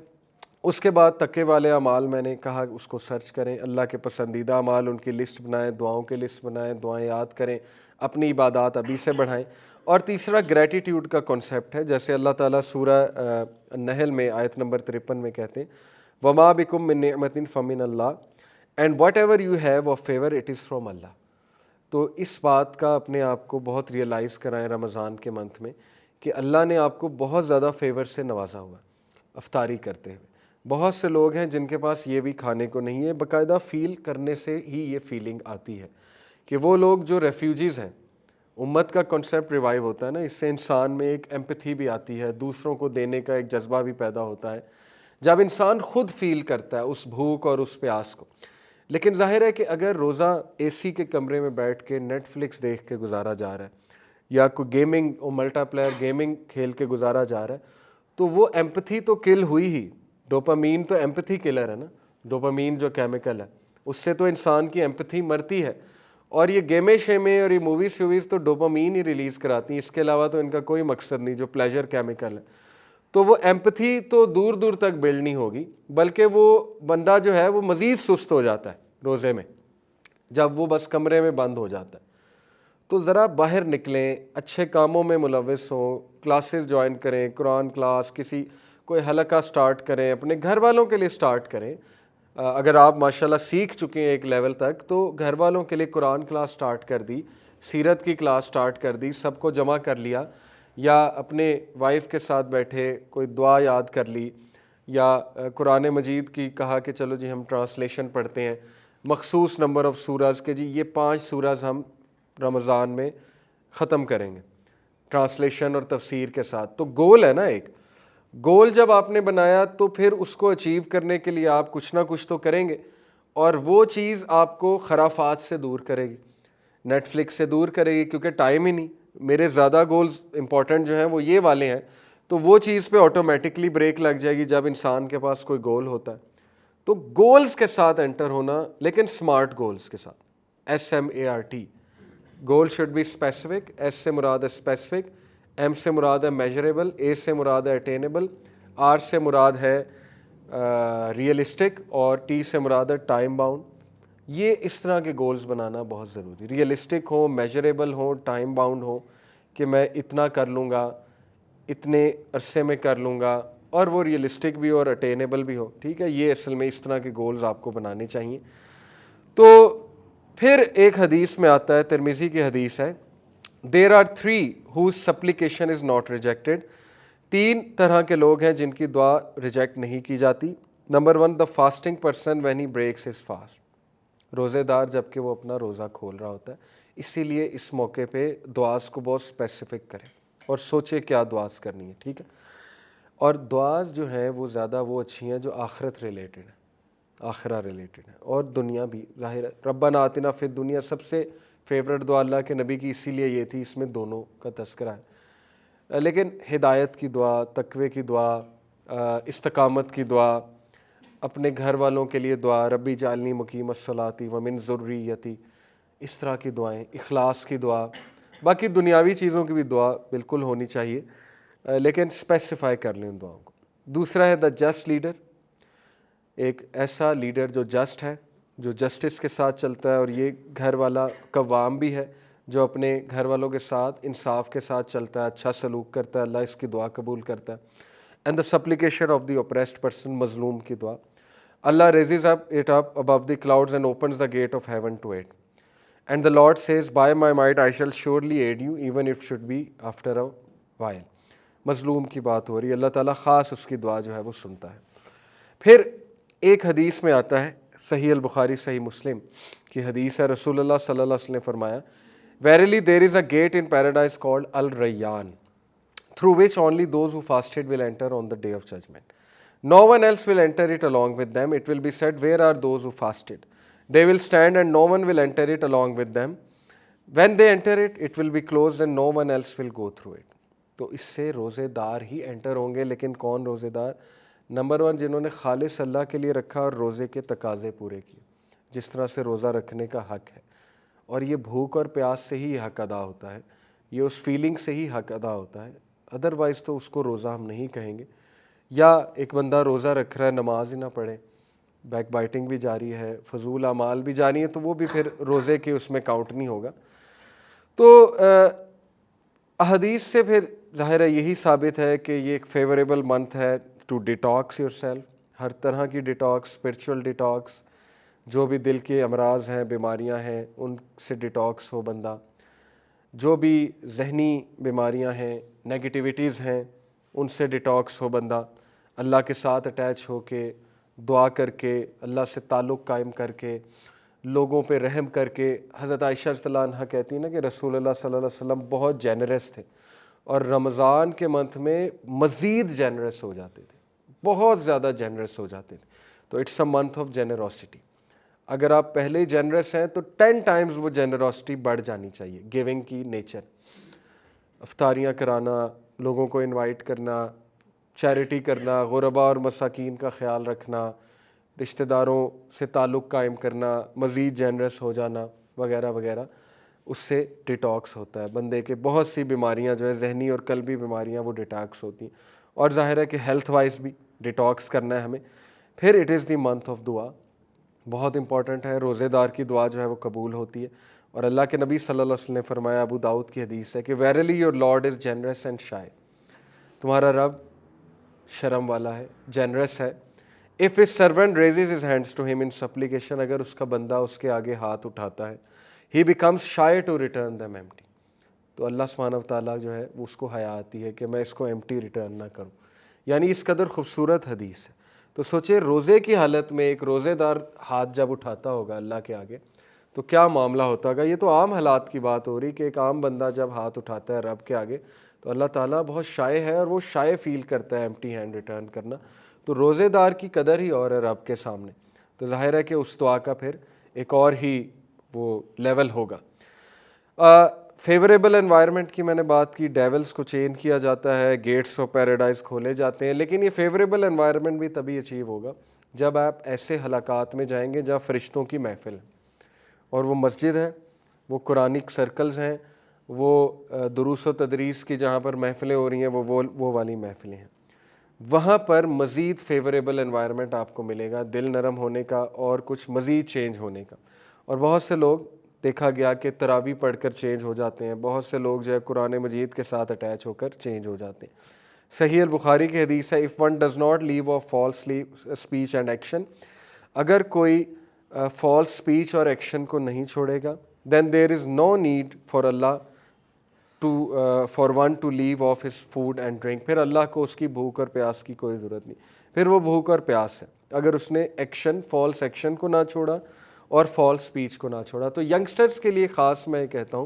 اس کے بعد تقوی والے اعمال میں نے کہا اس کو سرچ کریں. اللہ کے پسندیدہ اعمال، ان کی لسٹ بنائیں، دعاؤں کی لسٹ بنائیں، دعائیں یاد کریں، اپنی عبادات ابھی سے بڑھائیں. اور تیسرا گریٹیٹیوڈ کا کانسیپٹ ہے. جیسے اللہ تعالیٰ سورہ نحل میں آیت نمبر 53 میں کہتے ہیں وَمَا بِكُم مِّن نِعْمَةٍ فَمِنَ اللَّهِ and whatever you have of favour it is from Allah. تو اس بات کا اپنے آپ کو بہت ریئلائز کرائیں رمضان کے منتھ میں کہ اللہ نے آپ کو بہت زیادہ فیور سے نوازا ہوا افطاری کرتے ہوئے. بہت سے لوگ ہیں جن کے پاس یہ بھی کھانے کو نہیں ہے. باقاعدہ فیل کرنے سے ہی یہ فیلنگ آتی ہے کہ وہ لوگ جو ریفیوجیز ہیں، امت کا کنسیپٹ ریوائیو ہوتا ہے نا، اس سے انسان میں ایک ایمپتھی بھی آتی ہے، دوسروں کو دینے کا ایک جذبہ بھی پیدا ہوتا ہے جب انسان خود فیل کرتا ہے اس بھوک اور اس پیاس کو. لیکن ظاہر ہے کہ اگر روزہ اے سی کے کمرے میں بیٹھ کے نیٹ فلکس دیکھ کے گزارا جا رہا ہے، یا کوئی گیمنگ اور ملٹا پلیئر گیمنگ کھیل کے گزارا جا رہا ہے، تو وہ ایمپتھی تو کل ہوئی ہی. ڈوپامین تو ایمپتھی کلر ہے نا، ڈوپامین جو کیمیکل ہے اس سے تو انسان کی ایمپتھی مرتی ہے. اور یہ گیمیں شیمیں اور یہ موویز تو ڈوپامین ہی ریلیز کراتی ہیں. اس کے علاوہ تو ان کا کوئی مقصد نہیں، جو پلیجر کیمیکل ہے. تو وہ ایمپتھی تو دور دور تک بلڈ نہیں ہوگی، بلکہ وہ بندہ جو ہے وہ مزید سست ہو جاتا ہے روزے میں، جب وہ بس کمرے میں بند ہو جاتا ہے۔ تو ذرا باہر نکلیں، اچھے کاموں میں ملوث ہوں، کلاسز جوائن کریں، قرآن کلاس، کسی کوئی حلقہ سٹارٹ کریں، اپنے گھر والوں کے لیے سٹارٹ کریں۔ اگر آپ ماشاءاللہ سیکھ چکے ہیں ایک لیول تک، تو گھر والوں کے لیے قرآن کلاس سٹارٹ کر دی، سیرت کی کلاس سٹارٹ کر دی، سب کو جمع کر لیا، یا اپنے وائف کے ساتھ بیٹھے کوئی دعا یاد کر لی، یا قرآن مجید کی کہا کہ چلو جی ہم ٹرانسلیشن پڑھتے ہیں، مخصوص نمبر آف سورز کے، جی یہ 5 سورز ہم رمضان میں ختم کریں گے ٹرانسلیشن اور تفسیر کے ساتھ۔ تو گول ہے نا، ایک گول جب آپ نے بنایا تو پھر اس کو اچیو کرنے کے لیے آپ کچھ نہ کچھ تو کریں گے، اور وہ چیز آپ کو خرافات سے دور کرے گی، نیٹ فلکس سے دور کرے گی، کیونکہ ٹائم ہی نہیں۔ میرے زیادہ گولز امپورٹنٹ جو ہیں وہ یہ والے ہیں، تو وہ چیز پہ آٹومیٹکلی بریک لگ جائے گی جب انسان کے پاس کوئی گول ہوتا ہے۔ تو گولز کے ساتھ انٹر ہونا، لیکن سمارٹ گولز کے ساتھ، SMART۔ Goal should be specific, S سے مراد ہے اسپیسیفک، ایم سے مراد ہے میجریبل، اے سے مراد ہے اٹینیبل، آر سے مراد ہے ریئلسٹک، اور ٹی سے مراد ہے ٹائم باؤنڈ۔ یہ اس طرح کے گولز بنانا بہت ضروری، ریئلسٹک ہوں، میجریبل ہوں، ٹائم باؤنڈ ہوں، کہ میں اتنا کر لوں گا، اتنے عرصے میں کر لوں گا، اور وہ ریئلسٹک بھی ہو اور اٹینیبل بھی ہو۔ ٹھیک ہے، یہ اصل میں اس طرح کے گولز آپ کو بنانے چاہیے۔ تو پھر ایک حدیث میں آتا ہے، ترمذی کی حدیث ہے، there are 3 whose supplication is not rejected۔ 3 طرح کے لوگ ہیں جن کی دعا ریجیکٹ نہیں کی جاتی۔ Number 1، the fasting person when he breaks his fast۔ روزے دار جب کہ وہ اپنا روزہ کھول رہا ہوتا ہے، اسی لیے اس موقع پہ دعاز کو بہت اسپیسیفک کریں اور سوچے کیا دعاز کرنی ہے، ٹھیک ہے۔ اور دعاز جو ہیں وہ زیادہ وہ اچھی ہیں جو آخرت ریلیٹڈ ہیں، آخرہ ریلیٹڈ ہے، اور دنیا بھی ظاہر ہے۔ ربنا آتنا فی الدنیا سب سے فیوریٹ دعا اللہ کے نبی کی اسی لیے یہ تھی، اس میں دونوں کا تذکرہ ہے۔ لیکن ہدایت کی دعا، تقوی کی دعا، استقامت کی دعا، اپنے گھر والوں کے لیے دعا، ربی جعلنی مقیم الصلاۃ ومن ذریتی، اس طرح کی دعائیں، اخلاص کی دعا، باقی دنیاوی چیزوں کی بھی دعا بالکل ہونی چاہیے، لیکن اسپیسیفائی کر لیں ان دعاؤں کو۔ دوسرا ہے دا جسٹ لیڈر، ایک ایسا لیڈر جو جسٹ ہے، جو جسٹس کے ساتھ چلتا ہے، اور یہ گھر والا قوام بھی ہے، جو اپنے گھر والوں کے ساتھ انصاف کے ساتھ چلتا ہے، اچھا سلوک کرتا ہے، اللہ اس کی دعا قبول کرتا ہے۔ And the supplication of the oppressed person, مظلوم کی دعا، Allah raises it up above the clouds and opens the gate of heaven to it, and the Lord says by my might I shall surely aid you even it should be after a while. مظلوم کی بات ہو رہی ہے، اللہ تعالیٰ خاص اس کی دعا جو ہے وہ سنتا ہے۔ پھر ایک حدیث میں آتا ہے، صحیح البخاری صحیح مسلم کی حدیث ہے، رسول اللہ صلی اللہ علیہ وسلم نے فرمایا، Verily there is a gate in paradise called Al-Rayyan, through which only those who fasted will enter on the day of judgment. No one else will enter it along with them. It will be said, where are those who fasted? They will stand and no one will enter it along with them. When they enter it, it will be closed and no one else will go through it. تو اس سے روزے دار ہی inter ہوں گے، لیکن کون روزے دار؟ نمبر 1، جنہوں نے خالص اللہ کے لیے رکھا اور روزے کے تقاضے پورے کیے، جس طرح سے روزہ رکھنے کا حق ہے، اور یہ بھوک اور پیاس سے ہی حق ادا ہوتا ہے، یہ اس فیلنگ سے ہی حق ادا ہوتا ہے، ادروائز تو اس کو روزہ ہم نہیں کہیں گے۔ یا ایک بندہ روزہ رکھ رہا ہے، نماز ہی نہ پڑھے، بیک بائٹنگ بھی جاری ہے، فضول اعمال بھی جاری ہے، تو وہ بھی پھر روزے کے اس میں کاؤنٹ نہیں ہوگا۔ تو احادیث سے پھر ظاہر ہے یہی ثابت ہے کہ یہ ایک فیوریبل منتھ ہے ٹو ڈیٹاکس یور سیلف، ہر طرح کی ڈیٹاکس، اسپرچول ڈیٹاکس، جو بھی دل کے امراض ہیں، بیماریاں ہیں، ان سے ڈیٹاکس ہو بندہ، جو بھی ذہنی بیماریاں ہیں، نیگیٹیویٹیز ہیں، ان سے ڈیٹاکس ہو بندہ، اللہ کے ساتھ اٹیچ ہو کے، دعا کر کے، اللہ سے تعلق قائم کر کے، لوگوں پہ رحم کر کے۔ حضرت عائشہ رضی اللہ عنہ کہتی ہیں نا کہ رسول اللہ صلی اللہ علیہ وسلم بہت جینرس تھے، اور رمضان کے منتھ میں مزید جینرس ہو جاتے تھے، بہت زیادہ جینرس ہو جاتے تھے۔ تو it's a month of generosity. اگر آپ پہلے ہی جینرس ہیں تو 10 ٹائمز وہ جینروسٹی بڑھ جانی چاہیے، گیونگ کی نیچر، افطاریاں کرانا، لوگوں کو انوائٹ کرنا، چیریٹی کرنا، غربا اور مساکین کا خیال رکھنا، رشتہ داروں سے تعلق قائم کرنا، مزید جینرس ہو جانا وغیرہ وغیرہ، اس سے ڈیٹاکس ہوتا ہے بندے کے، بہت سی بیماریاں جو ہے ذہنی اور قلبی بیماریاں وہ ڈیٹاکس ہوتی ہیں۔ اور ظاہر ہے کہ ہیلتھ وائز بھی ڈیٹاکس کرنا ہے ہمیں. پھر it is the month of دعا، بہت امپورٹنٹ ہے. روزے دار کی دعا جو ہے وہ قبول ہوتی ہے، اور اللہ کے نبی صلی اللہ علیہ وسلم نے فرمایا، ابو داؤد کی حدیث ہے کہ verily your Lord is generous and shy, تمہارا رب شرم والا ہے، جنرس ہے. If his servant raises his hands to him in supplication، اگر اس کا بندہ اس کے آگے ہاتھ اٹھاتا ہے، he becomes shy to return them empty، تو اللہ سبحانہ و تعالیٰ جو ہے وہ اس کو حیا آتی ہے کہ میں اس کو ایمٹی ریٹرن نہ کروں. یعنی اس قدر خوبصورت حدیث ہے. تو سوچے روزے کی حالت میں ایک روزے دار ہاتھ جب اٹھاتا ہوگا اللہ کے آگے تو کیا معاملہ ہوتا ہوگا. یہ تو عام حالات کی بات ہو رہی کہ ایک عام بندہ جب ہاتھ اٹھاتا ہے رب کے آگے تو اللہ تعالیٰ بہت شائع ہے اور وہ شائع فیل کرتا ہے ایمٹی ہینڈ ریٹرن کرنا. تو روزے دار کی قدر ہی اور ہے رب کے سامنے. تو ظاہر ہے کہ اس دعا کا پھر ایک اور ہی وہ لیول ہوگا. فیوریبل انوائرمنٹ کی میں نے بات کی، ڈیولز کو چین کیا جاتا ہے، گیٹس آف پیراڈائز کھولے جاتے ہیں. لیکن یہ فیوریبل انوائرمنٹ بھی تبھی اچیو ہوگا جب آپ ایسے حلقات میں جائیں گے جہاں فرشتوں کی محفل ہے، اور وہ مسجد ہے، وہ قرآنک سرکلز ہیں، وہ دروس و تدریس کی جہاں پر محفلیں ہو رہی ہیں وہ والی محفلیں ہیں. وہاں پر مزید فیوریبل انوائرمنٹ آپ کو ملے گا دل نرم ہونے کا اور کچھ مزید چینج ہونے کا. اور بہت سے لوگ دیکھا گیا کہ تراویح پڑھ کر چینج ہو جاتے ہیں، بہت سے لوگ جو ہے قرآن مجید کے ساتھ اٹیچ ہو کر چینج ہو جاتے ہیں. صحیح البخاری کی حدیث ہے، if one does not leave off false speech and action، اگر کوئی فالس اسپیچ اور ایکشن کو نہیں چھوڑے گا then there is no need for Allah for one to leave off his food and drink، پھر اللہ کو اس کی بھوک اور پیاس کی کوئی ضرورت نہیں. پھر وہ بھوک اور پیاس ہے اگر اس نے ایکشن، فالس ایکشن کو نہ چھوڑا اور فالس اسپیچ کو نہ چھوڑا. تو ینگسٹرز کے لیے خاص میں کہتا ہوں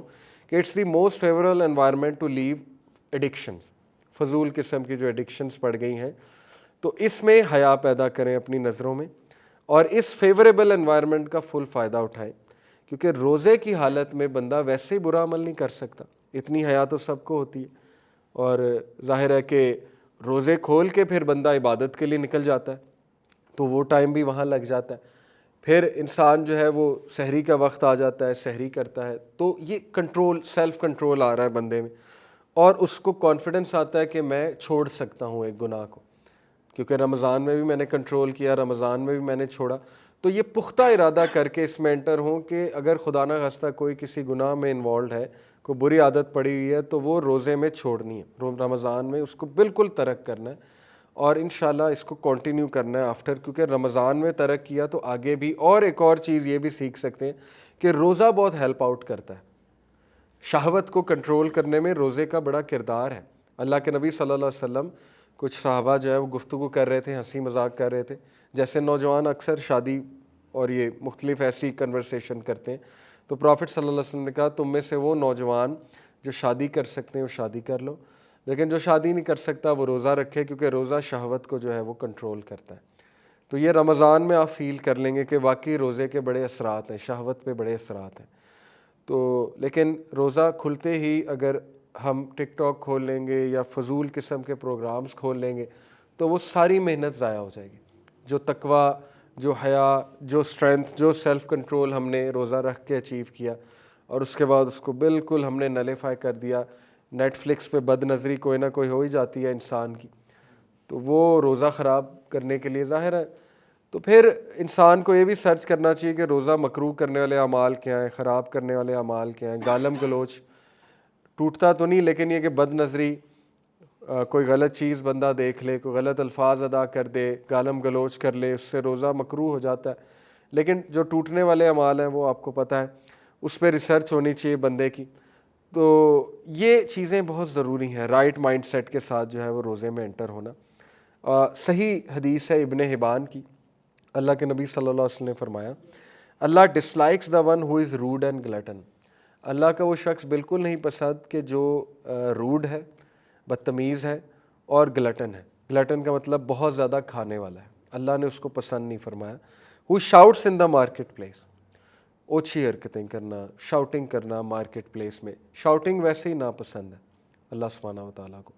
کہ it's the most favourable environment to leave addictions, فضول قسم کی جو ایڈکشنز پڑ گئی ہیں، تو اس میں حیا پیدا کریں اپنی نظروں میں اور اس فیوریبل انوائرمنٹ کا فل فائدہ اٹھائیں. کیونکہ روزے کی حالت میں بندہ ویسے ہی برا عمل نہیں کر سکتا، اتنی حیا تو سب کو ہوتی ہے. اور ظاہر ہے کہ روزے کھول کے پھر بندہ عبادت کے لیے نکل جاتا ہے تو وہ ٹائم بھی وہاں لگ جاتا ہے. پھر انسان جو ہے وہ سحری کا وقت آ جاتا ہے، سحری کرتا ہے، تو یہ کنٹرول، سیلف کنٹرول آ رہا ہے بندے میں، اور اس کو کانفیڈنس آتا ہے کہ میں چھوڑ سکتا ہوں ایک گناہ کو، کیونکہ رمضان میں بھی میں نے کنٹرول کیا، رمضان میں بھی میں نے چھوڑا. تو یہ پختہ ارادہ کر کے اس میں انٹر ہوں کہ اگر خدا نہ خواستہ کوئی کسی گناہ میں انوالوڈ ہے، کوئی بری عادت پڑی ہوئی ہے، تو وہ روزے میں چھوڑنی ہے، رمضان میں اس کو بالکل ترک کرنا ہے اور انشاءاللہ اس کو کنٹینیو کرنا ہے آفٹر. کیونکہ رمضان میں ترک کیا تو آگے بھی. اور ایک اور چیز یہ بھی سیکھ سکتے ہیں کہ روزہ بہت ہیلپ آؤٹ کرتا ہے، شہوت کو کنٹرول کرنے میں روزے کا بڑا کردار ہے. اللہ کے نبی صلی اللہ علیہ وسلم، کچھ صحابہ جو ہے وہ گفتگو کر رہے تھے، ہنسی مذاق کر رہے تھے، جیسے نوجوان اکثر شادی اور یہ مختلف ایسی کنورسیشن کرتے ہیں. تو پرافٹ صلی اللہ علیہ وسلم نے کہا تم میں سے وہ نوجوان جو شادی کر سکتے ہیں وہ شادی کر لو، لیکن جو شادی نہیں کر سکتا وہ روزہ رکھے، کیونکہ روزہ شہوت کو جو ہے وہ کنٹرول کرتا ہے. تو یہ رمضان میں آپ فیل کر لیں گے کہ واقعی روزے کے بڑے اثرات ہیں، شہوت پہ بڑے اثرات ہیں. تو لیکن روزہ کھلتے ہی اگر ہم ٹک ٹاک کھول لیں گے یا فضول قسم کے پروگرامز کھول لیں گے تو وہ ساری محنت ضائع ہو جائے گی. جو تقویٰ، جو حیا، جو اسٹرینتھ، جو سیلف کنٹرول ہم نے روزہ رکھ کے اچیو کیا اور اس کے بعد اس کو بالکل ہم نے نلیفائی کر دیا. نیٹ فلکس پہ بد نظری کوئی نہ کوئی ہو ہی جاتی ہے انسان کی، تو وہ روزہ خراب کرنے کے لیے ظاہر ہے. تو پھر انسان کو یہ بھی سرچ کرنا چاہیے کہ روزہ مکروہ کرنے والے اعمال کیا ہیں، خراب کرنے والے اعمال کیا ہیں. گالم گلوچ ٹوٹتا تو نہیں، لیکن یہ کہ بد نظری، کوئی غلط چیز بندہ دیکھ لے، کوئی غلط الفاظ ادا کر دے، گالم گلوچ کر لے، اس سے روزہ مکروہ ہو جاتا ہے. لیکن جو ٹوٹنے والے اعمال ہیں وہ آپ کو پتہ ہے، اس پہ ریسرچ ہونی چاہیے بندے کی. تو یہ چیزیں بہت ضروری ہیں، رائٹ مائنڈ سیٹ کے ساتھ جو ہے وہ روزے میں انٹر ہونا. صحیح حدیث ہے ابن حبان کی، اللہ کے نبی صلی اللہ علیہ وسلم نے فرمایا Allah dislikes the one who is rude and glutton. Allah کا وہ شخص بالکل نہیں پسند کہ جو روڈ ہے، بدتمیز ہے اور گلٹن ہے. گلٹن کا مطلب بہت زیادہ کھانے والا ہے، اللہ نے اس کو پسند نہیں فرمایا. ہو شاؤٹس ان دا مارکیٹ پلیس، اوچھی حرکتیں کرنا، شاؤٹنگ کرنا مارکیٹ پلیس میں. شاؤٹنگ ویسے ہی ناپسند ہے اللہ سبحانہ و تعالیٰ کو.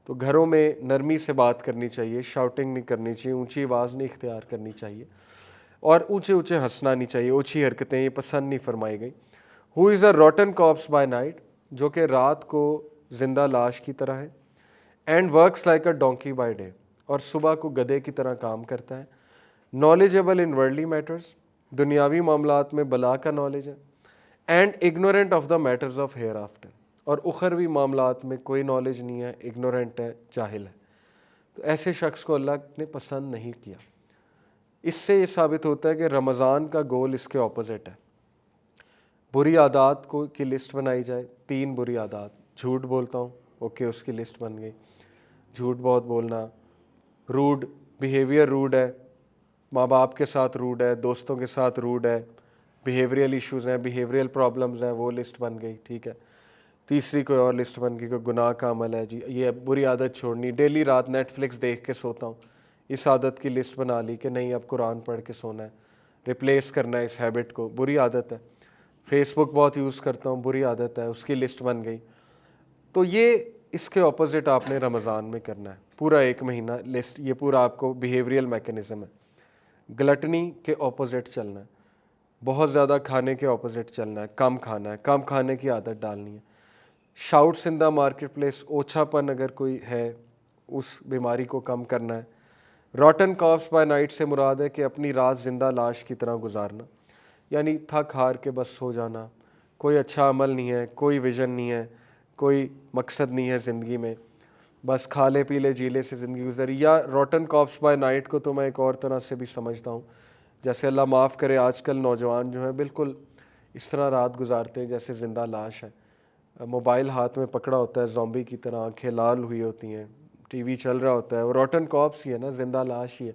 تو گھروں میں نرمی سے بات کرنی چاہیے، شاؤٹنگ نہیں کرنی چاہیے، اونچی آواز نہیں اختیار کرنی چاہیے اور اونچے اونچے ہنسنا نہیں چاہیے. اوچھی حرکتیں یہ پسند نہیں فرمائی گئی. ہو از اے روٹن کارپس بائی نائٹ، جو کہ رات کو زندہ لاش کی طرح ہے. And works like a donkey by day, اور صبح کو گدھے کی طرح کام کرتا ہے. نالجیبل ان ورلڈلی میٹرز، دنیاوی معاملات میں بلا کا نالج ہے. And ignorant of the matters of hereafter, اور اخروی معاملات میں کوئی نالج نہیں ہے، اگنورینٹ ہے، جاہل ہے. تو ایسے شخص کو اللہ نے پسند نہیں کیا. اس سے یہ ثابت ہوتا ہے کہ رمضان کا گول اس کے اپوزٹ ہے. بری عادات کو کی لسٹ بنائی جائے، 3 بری عادات. جھوٹ بولتا ہوں، اوکے، اس کی لسٹ بن گئی. جھوٹ بہت بولنا. روڈ بیہیویئر، روڈ ہے، ماں باپ کے ساتھ روڈ ہے، دوستوں کے ساتھ روڈ ہے. بیہیویئرل ایشوز ہیں، بیہیویئرل پرابلمز ہیں، وہ لسٹ بن گئی. ٹھیک ہے. تیسری کوئی اور لسٹ بن گئی، کوئی گناہ کا عمل ہے، جی یہ بری عادت چھوڑنی. ڈیلی رات نیٹ فلکس دیکھ کے سوتا ہوں، اس عادت کی لسٹ بنا لی کہ نہیں اب قرآن پڑھ کے سونا ہے، ریپلیس کرنا ہے اس ہیبٹ کو، بری عادت ہے. فیس بک بہت یوز کرتا ہوں، بری عادت ہے، اس کی لسٹ بن گئی. تو یہ اس کے اپوزٹ آپ نے رمضان میں کرنا ہے. پورا 1 مہینہ لسٹ، یہ پورا آپ کو بیہیویئرل میکینزم ہے. گلٹنی کے اپوزٹ چلنا ہے، بہت زیادہ کھانے کے اپوزٹ چلنا ہے، کم کھانا ہے، کم کھانے کی عادت ڈالنی ہے. شاؤٹس ان دا مارکیٹ پلیس، اوچھا پن اگر کوئی ہے اس بیماری کو کم کرنا ہے. روٹن کارپس بائی نائٹ سے مراد ہے کہ اپنی رات زندہ لاش کی طرح گزارنا، یعنی تھک ہار کے بس سو جانا. کوئی اچھا عمل نہیں ہے، کوئی ویژن نہیں ہے، کوئی مقصد نہیں ہے زندگی میں، بس کھا لے پی لے جی لے سے زندگی گزری. یا روٹن کارپس بائی نائٹ کو تو میں ایک اور طرح سے بھی سمجھتا ہوں، جیسے اللہ معاف کرے آج کل نوجوان جو ہیں بالکل اس طرح رات گزارتے ہیں جیسے زندہ لاش ہے. موبائل ہاتھ میں پکڑا ہوتا ہے زومبی کی طرح، آنکھیں لال ہوئی ہوتی ہیں، ٹی وی چل رہا ہوتا ہے، وہ روٹن کارپس ہی ہے نا، زندہ لاش ہی ہے.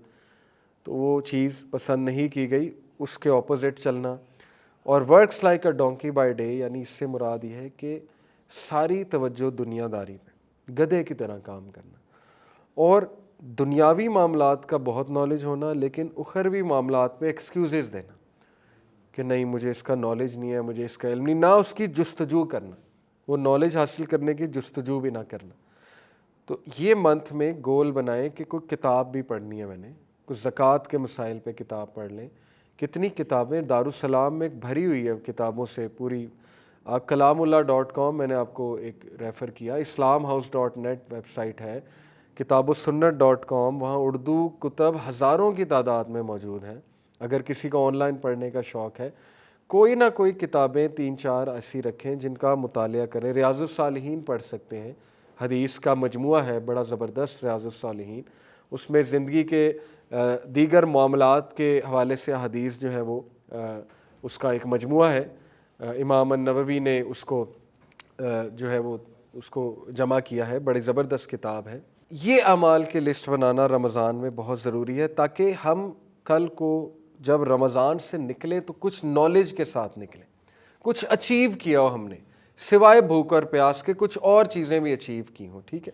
تو وہ چیز پسند نہیں کی گئی، اس کے اپوزٹ چلنا. اور works like a donkey by day, یعنی اس سے مراد یہ ہے کہ ساری توجہ دنیا داری پہ، گدھے کی طرح کام کرنا. اور دنیاوی معاملات کا بہت نالج ہونا، لیکن اخروی معاملات پہ ایکسکیوزز دینا کہ نہیں مجھے اس کا نالج نہیں ہے، مجھے اس کا علم نہیں، نہ اس کی جستجو کرنا، وہ نالج حاصل کرنے کی جستجو بھی نہ کرنا. تو یہ منتھ میں گول بنائیں کہ کوئی کتاب بھی پڑھنی ہے، میں نے کچھ زکوٰۃ کے مسائل پہ کتاب پڑھ لیں. کتنی کتابیں دارالسلام میں کبھری ہوئی ہے کتابوں سے پوری. آپ kalamullah.com میں نے آپ کو ایک ریفر کیا، islamhouse.net ویب سائٹ ہے، kitabusunnat.com، وہاں اردو کتب ہزاروں کی تعداد میں موجود ہیں. اگر کسی کو آن لائن پڑھنے کا شوق ہے، کوئی نہ کوئی کتابیں 3-4 ایسی رکھیں جن کا مطالعہ کریں. ریاض الصالحین پڑھ سکتے ہیں، حدیث کا مجموعہ ہے بڑا زبردست ریاض الصالحین. اس میں زندگی کے دیگر معاملات کے حوالے سے حدیث جو ہے وہ اس کا ایک مجموعہ ہے. امام النووی نے اس کو جو ہے وہ اس کو جمع کیا ہے، بڑی زبردست کتاب ہے. یہ اعمال کی لسٹ بنانا رمضان میں بہت ضروری ہے تاکہ ہم کل کو جب رمضان سے نکلیں تو کچھ نالج کے ساتھ نکلیں، کچھ اچیو کیا ہو ہم نے، سوائے بھوک اور پیاس کے کچھ اور چیزیں بھی اچیو کی ہوں. ٹھیک ہے.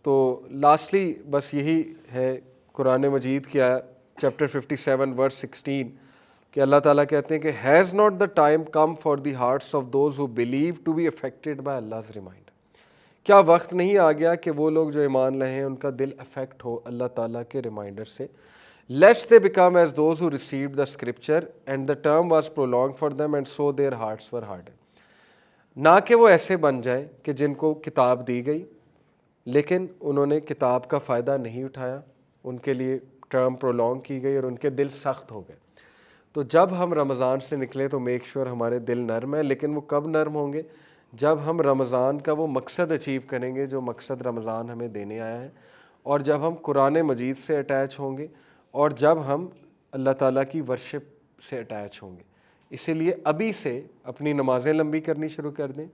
تو لاسٹلی بس یہی ہے قرآن مجید کی چیپٹر 57 ورس 16 کہ اللہ تعالیٰ کہتے ہیں کہ has not the time come for the hearts of those who believe to be affected by Allah's reminder. کیا وقت نہیں آ گیا کہ وہ لوگ جو ایمان لائے ہیں ان کا دل افیکٹ ہو اللہ تعالیٰ کے ریمائنڈر سے. Let's they become as those who received the scripture and the term was prolonging for them and so their hearts were hard. نہ کہ وہ ایسے بن جائیں کہ جن کو کتاب دی گئی لیکن انہوں نے کتاب کا فائدہ نہیں اٹھایا، ان کے لیے ٹرم پرولونگ کی گئی اور ان کے دل سخت ہو گئے. تو جب ہم رمضان سے نکلیں تو میک شور ہمارے دل نرم ہیں. لیکن وہ کب نرم ہوں گے؟ جب ہم رمضان کا وہ مقصد اچیو کریں گے جو مقصد رمضان ہمیں دینے آیا ہے، اور جب ہم قرآن مجید سے اٹیچ ہوں گے، اور جب ہم اللہ تعالیٰ کی ورشپ سے اٹیچ ہوں گے. اسی لیے ابھی سے اپنی نمازیں لمبی کرنی شروع کر دیں،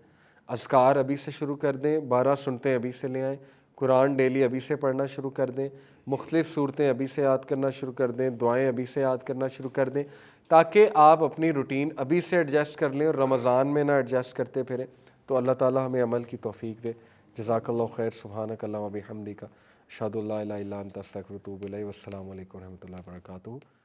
اذکار ابھی سے شروع کر دیں، 12 سنتیں ابھی سے لے آئیں، قرآن ڈیلی ابھی سے پڑھنا شروع کر دیں، مختلف صورتیں ابھی سے یاد کرنا شروع کر دیں، دعائیں ابھی سے یاد کرنا شروع کر دیں، تاکہ آپ اپنی روٹین ابھی سے ایڈجسٹ کر لیں اور رمضان میں نہ ایڈجسٹ کرتے پھریں. تو اللہ تعالیٰ ہمیں عمل کی توفیق دے. جزاک اللہ خیر. سبحانک اللہم و بحمدک، اشہد ان لا الہ الا انت استغفرک و اتوب الیک. والسلام علیکم و رحمۃ اللہ وبرکاتہ.